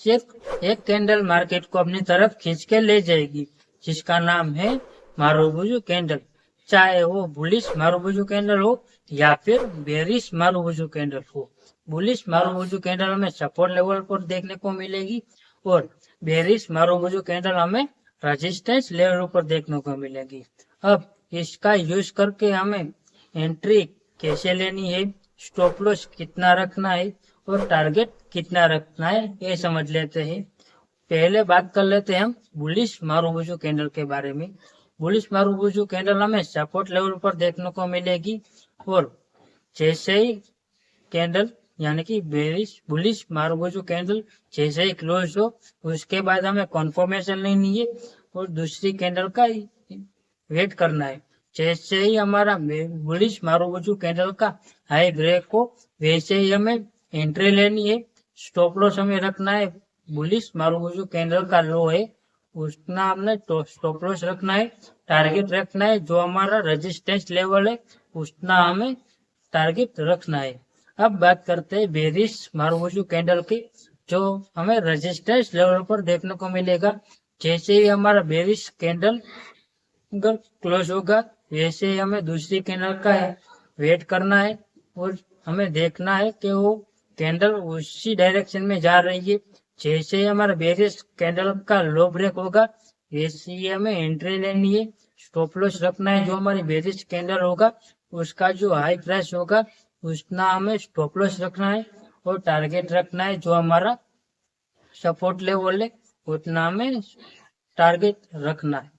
सिर्फ एक candle market को अपनी तरफ खींच के ले जाएगी, जिसका नाम है मारुबुजू कैंडल। चाहे वो बुलिश मारुबुजू कैंडल हो या फिर बेरिश मारुबुजू कैंडल हो। बुलिश मारुबुजू कैंडल हमें सपोर्ट लेवल पर देखने को मिलेगी और बेरिश मारुबुजू कैंडल हमें रेजिस्टेंस लेवल पर देखने को मिलेगी। अब इसका यूज करके हमें एंट्री कैसे लेनी है, स्टॉप लॉस कितना रखना है और टारगेट कितना रखना है, ये समझ लेते हैं। पहले बात कर लेते हैं हम बुलिश मारुबुजू कैंडल के बारे में। बुलिश मारुबुजू कैंडल हमें सपोर्ट लेवल पर देखने को मिलेगी और जैसे ही कैंडल यानी कि बेरिश बुलिश मारुबुजू कैंडल जैसे ही क्लोज हो, उसके बाद हमें कॉन्फर्मेशन लेनी है और दूसरी कैंडल का वेट करना है। जैसे ही हमारा बुलिश मारुबुजू कैंडल का हाई ब्रेक हो, वैसे ही हमें एंट्री लेनी है। स्टॉप लॉस हमें रखना है, बुलिश मारुबुजू कैंडल का लो है उतना हमने स्टॉप लॉस रखना है। टारगेट रखना है जो हमारा रेजिस्टेंस लेवल है उतना हमें टारगेट रखना है। अब बात करते हैं बेरिश मारुबुजू कैंडल की, जो हमें रेजिस्टेंस लेवल पर देखने को मिलेगा। जैसे ही हमारा बेरिश कैंडल क्लोज होगा, वैसे ही हमें दूसरी कैंडल का वेट करना है और हमें देखना है कि वो कैंडल उसी डायरेक्शन में जा रही है। जैसे ही हमारा बेरिश कैंडल का लो ब्रेक होगा, वैसे ही हमें एंट्री लेनी है। स्टॉप लॉस रखना है, जो हमारी बेरिश कैंडल होगा उसका जो हाई प्राइस होगा उतना हमें स्टॉप लॉस रखना है और टारगेट रखना है जो हमारा सपोर्ट लेवल है उतना हमें टारगेट रखना है।